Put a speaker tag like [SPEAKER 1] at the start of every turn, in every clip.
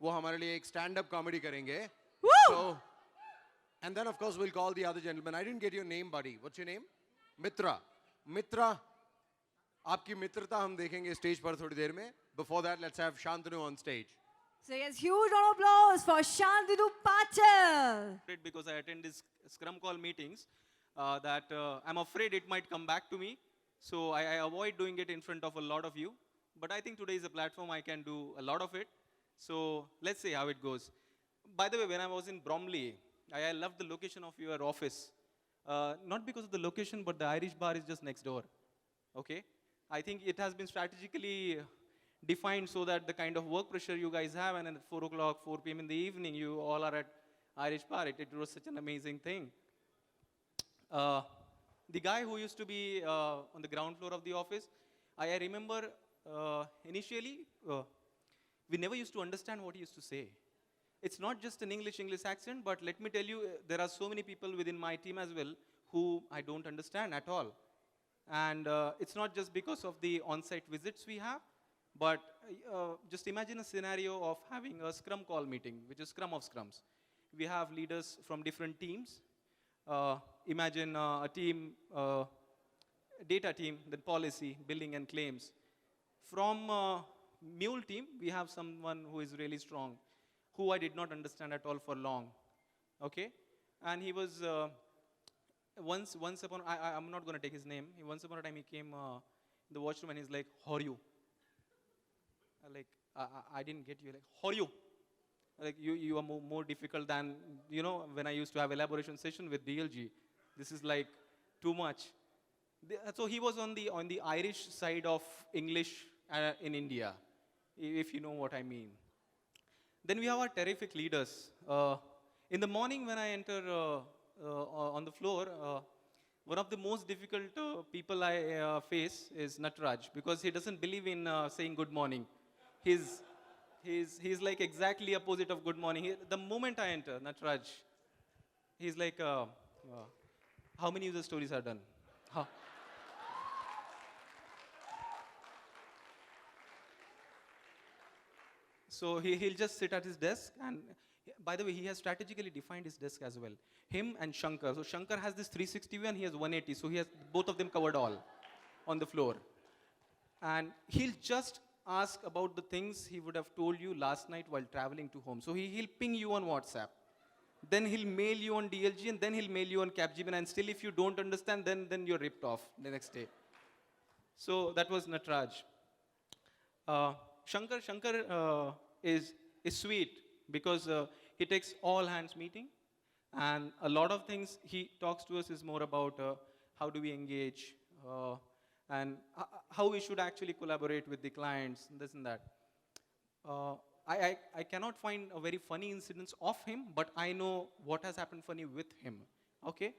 [SPEAKER 1] वो हमारे लिए एक stand-up comedy करेंगे.
[SPEAKER 2] Woo!
[SPEAKER 1] So, and then of course we'll call the other gentleman. I didn't get your name, buddy. What's your name? Mitra. Mitra, आपकी मित्रता हम देखेंगे स्टेज पर थोड़ी देर में. Before that, let's have Shantanu on stage.
[SPEAKER 2] So yes, huge round of applause for Shantanu Patel.
[SPEAKER 3] Because I attend these Scrum call meetings, that I'm afraid it might come back to me. So I avoid doing it in front of a lot of you. But I think today is a platform I can do a lot of it. So let's see how it goes. By the way, when I was in Bromley, I love the location of your office. Not because of the location, but the Irish bar is just next door. Okay? I think it has been strategically defined so that the kind of work pressure you guys have, and then at 4 o'clock, 4 p.m. in the evening, you all are at Irish bar. It was such an amazing thing. The guy who used to be on the ground floor of the office, I remember initially, we never used to understand what he used to say. It's not just an English accent, but let me tell you, there are so many people within my team as well who I don't understand at all. And it's not just because of the on-site visits we have, but just imagine a scenario of having a Scrum call meeting, which is Scrum of Scrums. We have leaders from different teams. Imagine a team, data team, then policy, billing and claims. From Mule team, we have someone who is really strong, who I did not understand at all for long. Okay? And he was, once upon, I'm not going to take his name. Once upon a time, he came in the washroom and he's like, how are you? Like, I didn't get you. Like, how are you? Like, you are more difficult than, when I used to have elaboration session with DLG. This is like too much. So he was on the Irish side of English in India, if you know what I mean. Then we have our terrific leaders. In the morning when I enter on the floor, one of the most difficult people I face is Nataraj, because he doesn't believe in saying good morning. He's like exactly opposite of good morning. The moment I enter, Nataraj, he's like, how many user stories are done? Huh. So he'll just sit at his desk, and by the way, he has strategically defined his desk as well. Him and Shankar. So Shankar has this 360 view and he has 180. So he has both of them covered all on the floor. And he'll just ask about the things he would have told you last night while traveling to home. So he'll ping you on WhatsApp. Then he'll mail you on DLG, and then he'll mail you on Capgemini. And still, if you don't understand, then you're ripped off the next day. So that was Nataraj. Shankar is sweet because he takes all hands meeting, and a lot of things he talks to us is more about how do we engage and how we should actually collaborate with the clients, this and that. I cannot find a very funny incidents of him, but I know what has happened funny with him. Okay,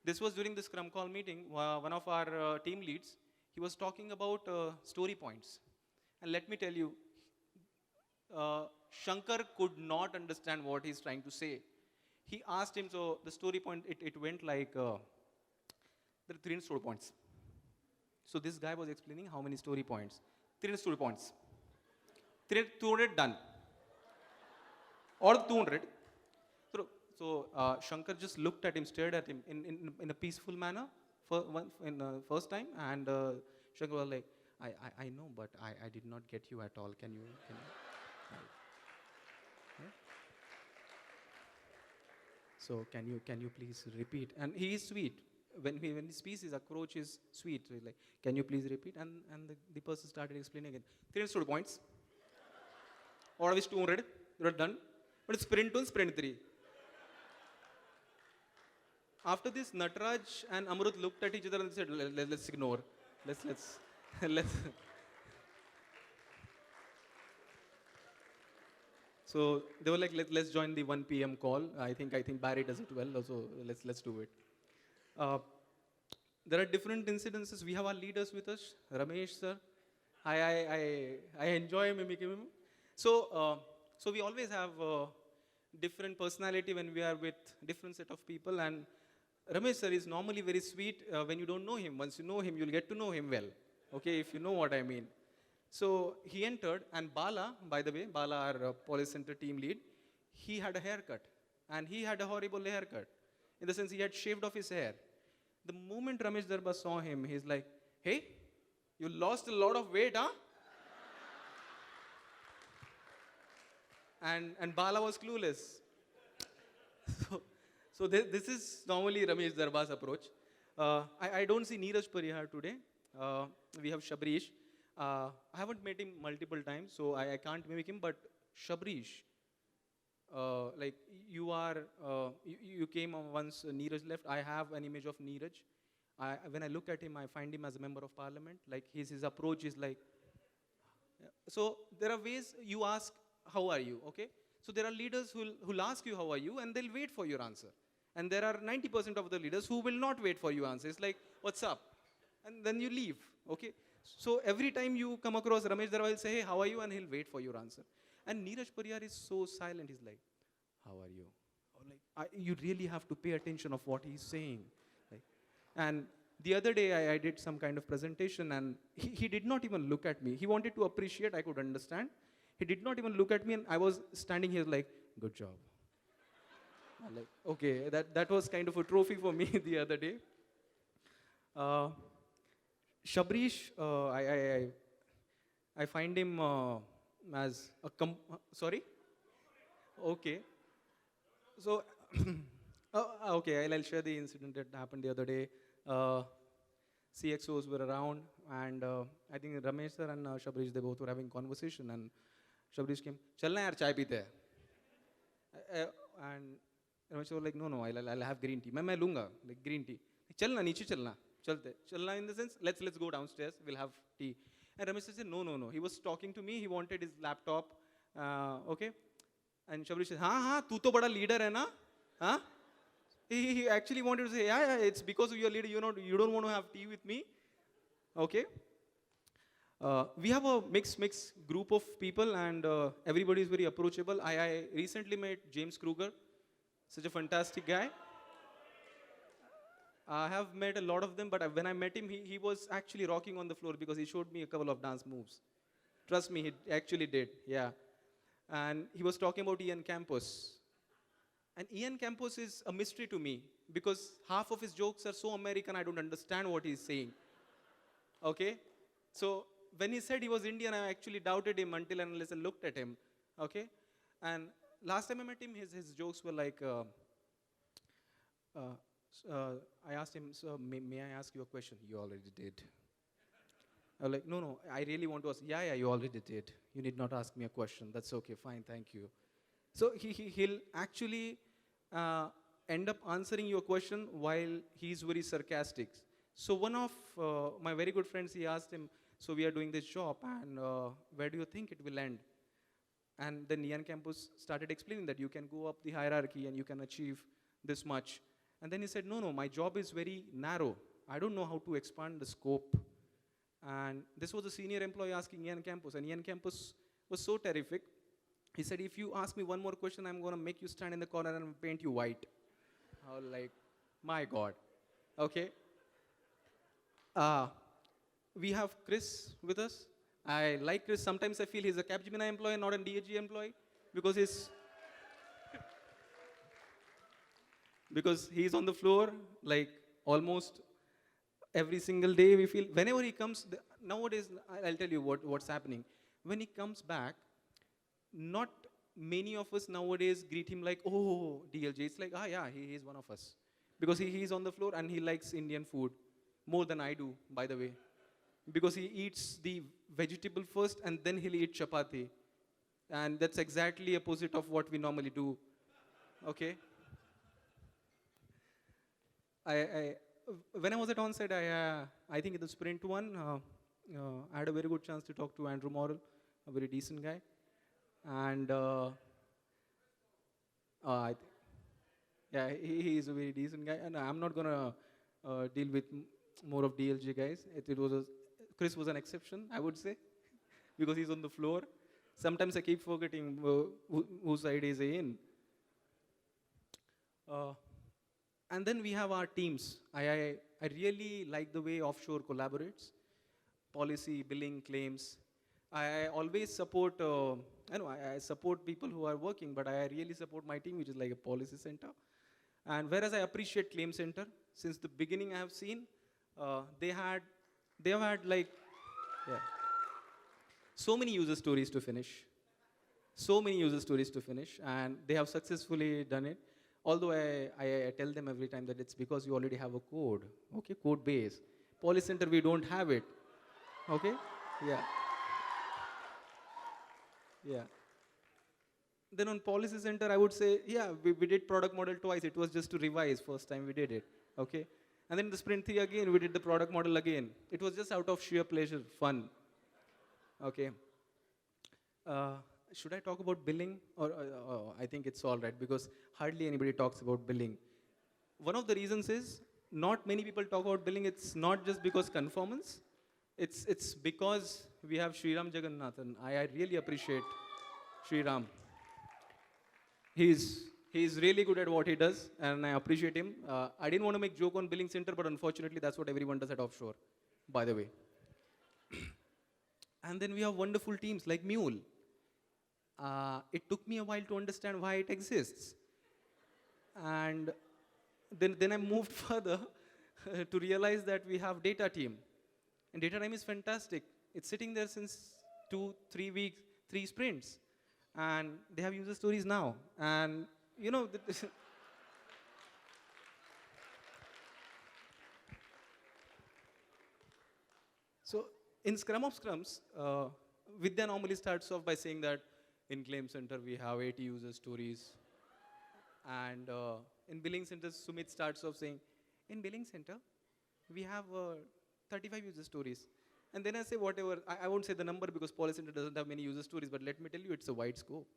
[SPEAKER 3] this was during the Scrum call meeting. One of our team leads, he was talking about story points, and let me tell you, Shankar could not understand what he's trying to say. He asked him, so the story point, it went like, there are 300 story points. So this guy was explaining how many story points. 300 story points. 200 done. Or 200. So Shankar just looked at him, stared at him in a peaceful manner first time. And Shankar was like, I know, but I did not get you at all. Can you? Yeah? So can you please repeat? And he is sweet. When he speaks, his approach is sweet. So he's like, can you please repeat? And the person started explaining again. 300 story points. Out of which 200, they were done. But it's sprint 2 and sprint 3. After this, Nataraj and Amrut looked at each other and said, let's ignore. Let's. So they were like, let's join the 1 p.m. call. I think Barry does it well, so let's do it. There are different incidences. We have our leaders with us. Ramesh sir, I enjoy mimicking him. So we always have different personality when we are with different set of people. And Ramesh sir is normally very sweet when you don't know him. Once you know him, you'll get to know him well. Okay, if you know what I mean. So he entered, and Bala, by the way, Bala, our police center team lead, he had a haircut. And he had a horrible haircut. In the sense, he had shaved off his hair. The moment Ramesh Darba saw him, he's like, hey, you lost a lot of weight, huh? And Bala was clueless. So, this is normally Ramesh Darba's approach. I don't see Neeraj Parihar today. We have Shabrish. I haven't met him multiple times, so I can't mimic him, but Shabrish, like you came on once Neeraj left. I have an image of Neeraj. When I look at him, I find him as a member of parliament. Like his approach is like, so there are ways you ask, how are you, okay? So there are leaders who'll ask you, how are you? And they'll wait for your answer. And there are 90% of the leaders who will not wait for your answer. It's like, what's up? And then you leave, okay? So every time you come across Ramesh Darwa, he'll say, hey, how are you? And he'll wait for your answer. And Neeraj Parihar is so silent. He's like, how are you? Or like, you really have to pay attention of what he's saying. Like, and the other day, I did some kind of presentation, and he did not even look at me. He wanted to appreciate, I could understand. He did not even look at me, and I was standing here like, good job. I'm like, okay, that was kind of a trophy for me the other day. Shabrish, I find him as a sorry? Okay. So, okay, I'll share the incident that happened the other day. CXOs were around, and I think Ramesh sir and Shabrish, they both were having conversation, and Shabrish came, chalna yaar, chai peete hai. And Ramesh was like, no, I'll have green tea. मैं लूँगा, like green tea. चलना, नीचे चलना, चलते. चलना in the sense, let's go downstairs, we'll have tea. And Ramesh said, no. He was talking to me, he wanted his laptop, okay? And Shabrish said, हाँ, तू तो बड़ा leader है ना? हाँ? He actually wanted to say, yeah, it's because of your leader, you don't want to have tea with me. Okay? We have a mixed group of people, and everybody is very approachable. I recently met James Kruger, such a fantastic guy. I have met a lot of them, but when I met him, he was actually rocking on the floor because he showed me a couple of dance moves. Trust me, he actually did, yeah. And he was talking about Ian Campos. And Ian Campos is a mystery to me because half of his jokes are so American, I don't understand what he's saying. Okay? So when he said he was Indian, I actually doubted him until and unless I looked at him. Okay? And last time I met him, his jokes were like, I asked him, so may I ask you a question? You already did. I was like, no, I really want to ask. Yeah, you already did. You need not ask me a question. That's okay, fine, thank you. So he'll actually end up answering your question while he's very sarcastic. So one of my very good friends, he asked him, so we are doing this job, and where do you think it will end? And then Ian Campos started explaining that you can go up the hierarchy and you can achieve this much. And then he said, no, my job is very narrow. I don't know how to expand the scope. And this was a senior employee asking Ian Campos, and Ian Campos was so terrific. He said, if you ask me one more question, I'm going to make you stand in the corner and paint you white. I was like, my God. Okay. We have Chris with us. I like Chris. Sometimes I feel he's a Capgemini employee, not a DAG employee, because he's on the floor like almost every single day. We feel whenever he comes, nowadays, I'll tell you what's happening. When he comes back, not many of us nowadays greet him like, oh, DLJ. It's like, yeah, he is one of us. Because he's on the floor and he likes Indian food more than I do, by the way. Because he eats the vegetable first and then he'll eat chapati. And that's exactly opposite of what we normally do. Okay? When I was at onsite, I think in the sprint one, I had a very good chance to talk to Andrew Morrill, a very decent guy. And he is a very decent guy. And I'm not going to deal with more of DLG guys. Chris was an exception, I would say, because he's on the floor. Sometimes I keep forgetting whose side is he in. And then we have our teams. I really like the way offshore collaborates. Policy, billing, claims. I always support, I know I support people who are working, but I really support my team, which is like a policy center. And whereas I appreciate Claim Center, since the beginning I have seen, they have had like, yeah, so many user stories to finish. So many user stories to finish, and they have successfully done it. Although I tell them every time that it's because you already have a code, okay, code base. Policy Center, we don't have it, okay? Yeah. Yeah. Then on Policy Center, I would say, yeah, we did product model twice. It was just to revise first time we did it, okay? And then the sprint 3 again, we did the product model again. It was just out of sheer pleasure, fun, okay? Uh, should I talk about billing? Or I think it's all right because hardly anybody talks about billing. One of the reasons is not many people talk about billing. It's not just because conformance. It's because we have Sriram Jagannathan. I really appreciate Sriram. He's really good at what he does, and I appreciate him. I didn't want to make joke on billing center, but unfortunately, that's what everyone does at offshore, by the way. And then we have wonderful teams like Mule. It took me a while to understand why it exists. And then I moved further to realize that we have data team. And data team is fantastic. It's sitting there since 2-3 weeks, 3 sprints. And they have user stories now. And you know, so in Scrum of Scrums, Vidya normally starts off by saying that in Claim Center we have 80 user stories. And in Billing Center, Sumit starts off saying, in Billing Center, we have 35 user stories. And then I say whatever, I won't say the number because Policy Center doesn't have many user stories, but let me tell you, it's a wide scope.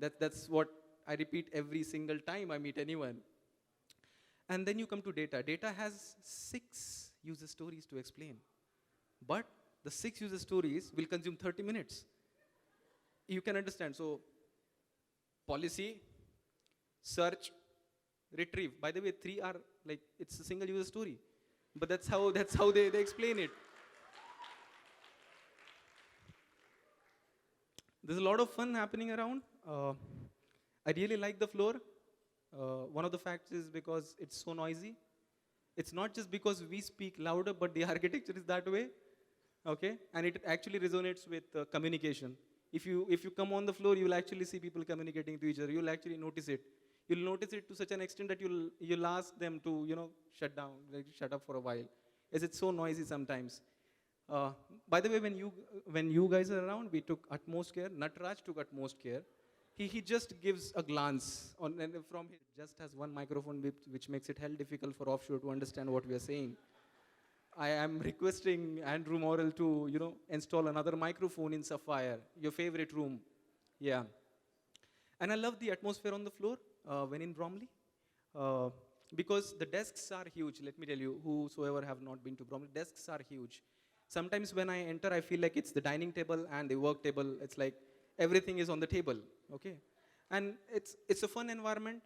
[SPEAKER 3] That's what I repeat every single time I meet anyone. And then you come to data. Data has 6 user stories to explain. But the 6 user stories will consume 30 minutes. You can understand. So, policy, search, retrieve. By the way, 3 are like, it's a single user story. But that's how they explain it. There's a lot of fun happening around. I really like the floor. One of the facts is because it's so noisy. It's not just because we speak louder, but the architecture is that way. Okay? And it actually resonates with communication. If you come on the floor, you'll actually see people communicating to each other. You'll actually notice it. You'll notice it to such an extent that you'll ask them to shut down, like shut up for a while, as it's so noisy sometimes. By the way, when you guys are around, we took utmost care. Natraj took utmost care. He just gives a glance and from his just has one microphone which makes it hell difficult for offshore to understand what we are saying. I am requesting Andrew Morrell to install another microphone in Sapphire, your favorite room. Yeah. And I love the atmosphere on the floor when in Bromley. Because the desks are huge, let me tell you, whosoever have not been to Bromley, desks are huge. Sometimes when I enter, I feel like it's the dining table and the work table. It's like everything is on the table, okay? And it's a fun environment.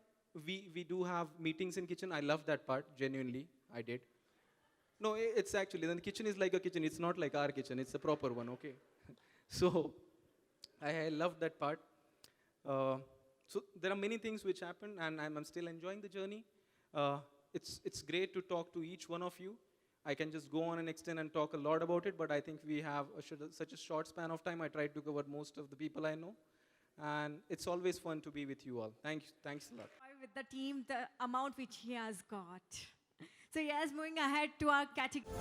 [SPEAKER 3] We do have meetings in kitchen. I love that part, genuinely, I did. No, it's actually, the kitchen is like a kitchen. It's not like our kitchen. It's a proper one, okay? So I love that part. So there are many things which happen, and I'm still enjoying the journey. It's great to talk to each one of you. I can just go on and extend and talk a lot about it, but I think we have such a short span of time. I tried to cover most of the people I know, and it's always fun to be with you all. Thanks a lot.
[SPEAKER 2] With the team, the amount which he has got. So yes, moving ahead to our category.